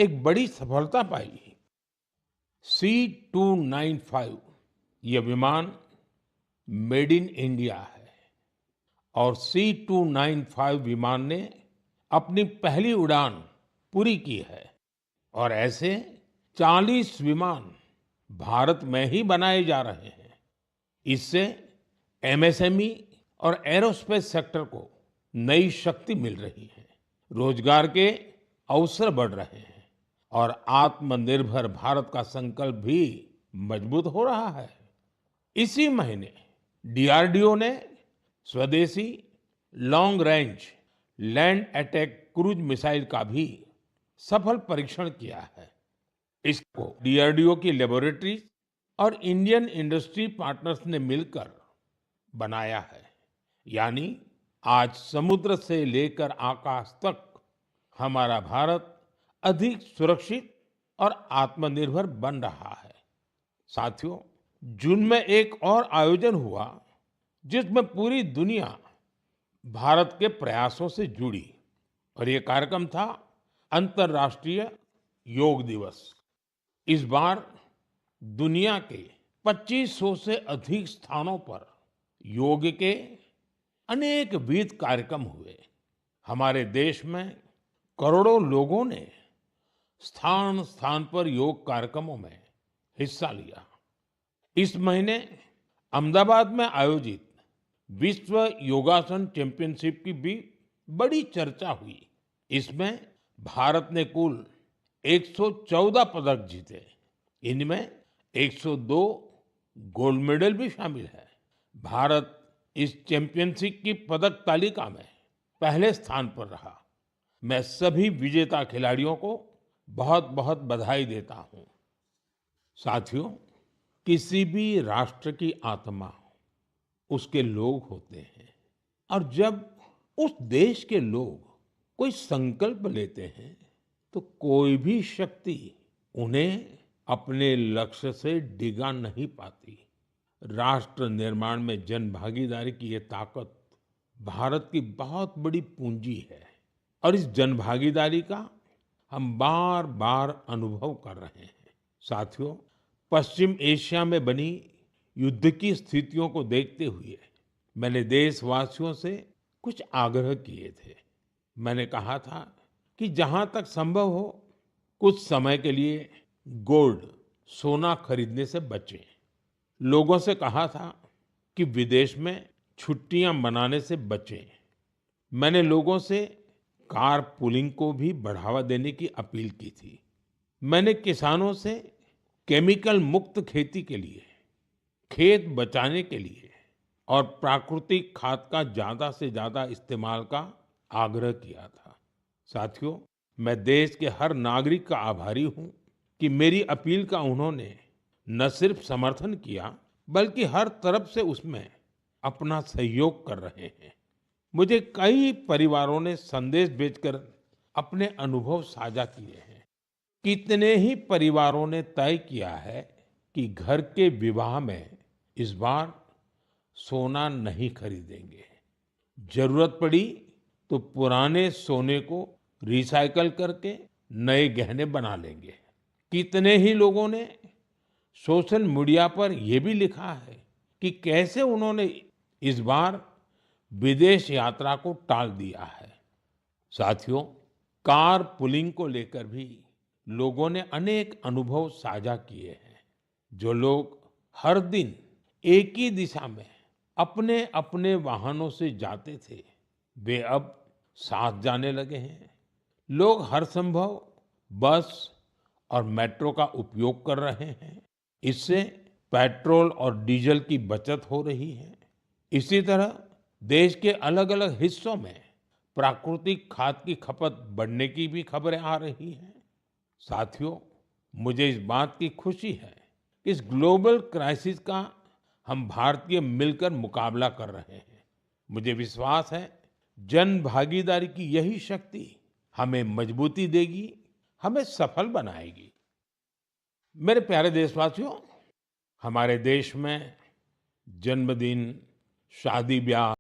एक बड़ी सफलता पाई। C295 ये विमान मेड इन इंडिया है और C295 विमान ने अपनी पहली उड़ान पूरी की है और ऐसे 40 विमान भारत में ही बनाए जा रहे हैं। इससे एमएसएमई और एरोस्पेस सेक्टर को नई शक्ति मिल रही है, रोजगार के अवसर बढ़ रहे हैं और आत्मनिर्भर भारत का संकल्प भी मजबूत हो रहा है। इसी महीने डीआरडीओ ने स्वदेशी long range land attack cruise missile का भी सफल परीक्षण किया है। इसको डीआरडीओ की लेबोरेटरीज और इंडियन इंडस्ट्री पार्टनर्स ने मिलकर बनाया है। यानी आज समुद्र से लेकर आकाश तक हमारा भारत अधिक सुरक्षित और आत्मनिर्भर बन रहा है। साथियों, जून में एक और आयोजन हुआ जिसमें पूरी दुनिया भारत के प्रयासों से जुड़ी और ये कार्यक्रम था अंतर्राष्ट्रीय योग दिवस। इस बार दुनिया के 2500 से अधिक स्थानों पर योग के अनेक विविध कार्यक्रम हुए। हमारे देश में करोड़ों लोगों ने स्थान स्थान पर योग कार्यक्रमों में हिस्सा लिया। इस महीने अहमदाबाद में आयोजित विश्व योगासन चैंपियनशिप की भी बड़ी चर्चा हुई। इसमें भारत ने कुल 114 पदक जीते। इनमें 102 गोल्ड मेडल भी शामिल है। भारत इस चैंपियनशिप की पदक तालिका में पहले स्थान पर रहा। मैं सभी विजेता खिलाड़ियों को बहुत बहुत बधाई देता हूं। साथियों, किसी भी राष्ट्र की आत्मा उसके लोग होते हैं और जब उस देश के लोग कोई संकल्प लेते हैं तो कोई भी शक्ति उन्हें अपने लक्ष्य से डिगा नहीं पाती। राष्ट्र निर्माण में जन भागीदारी की ये ताकत भारत की बहुत बड़ी पूंजी है और इस जन भागीदारी का हम बार बार अनुभव कर रहे हैं। साथियों, पश्चिम एशिया में बनी युद्ध की स्थितियों को देखते हुए मैंने देशवासियों से कुछ आग्रह किए थे। मैंने कहा था कि जहां तक संभव हो कुछ समय के लिए गोल्ड सोना खरीदने से बचें। लोगों से कहा था कि विदेश में छुट्टियां मनाने से बचें। मैंने लोगों से कार पुलिंग को भी बढ़ावा देने की अपील की थी। मैंने किसानों से केमिकल मुक्त खेती के लिए, खेत बचाने के लिए और प्राकृतिक खाद का ज्यादा से ज्यादा इस्तेमाल का आग्रह किया था। साथियों, मैं देश के हर नागरिक का आभारी हूं कि मेरी अपील का उन्होंने न सिर्फ समर्थन किया बल्कि हर तरफ से उसमें अपना सहयोग कर रहे हैं। मुझे कई परिवारों ने संदेश भेजकर अपने अनुभव साझा किए हैं। कितने ही परिवारों ने तय किया है कि घर के विवाह में इस बार सोना नहीं खरीदेंगे। जरूरत पड़ी तो पुराने सोने को रिसाइकल करके नए गहने बना लेंगे। कितने ही लोगों ने सोशल मीडिया पर यह भी लिखा है कि कैसे उन्होंने इस बार विदेश यात्रा को टाल दिया है। साथियों, कार पुलिंग को लेकर भी लोगों ने अनेक अनुभव साझा किए हैं। जो लोग हर दिन एक ही दिशा में अपने अपने वाहनों से जाते थे, वे अब साथ जाने लगे हैं। लोग हर संभव बस और मेट्रो का उपयोग कर रहे हैं। इससे पेट्रोल और डीजल की बचत हो रही है। इसी तरह देश के अलग अलग हिस्सों में प्राकृतिक खाद की खपत बढ़ने की भी खबरें आ रही हैं। साथियों, मुझे इस बात की खुशी है कि इस ग्लोबल क्राइसिस का हम भारतीय मिलकर मुकाबला कर रहे हैं। मुझे विश्वास है जन भागीदारी की यही शक्ति हमें मजबूती देगी, हमें सफल बनाएगी। मेरे प्यारे देशवासियों, हमारे देश में जन्मदिन, शादी ब्याह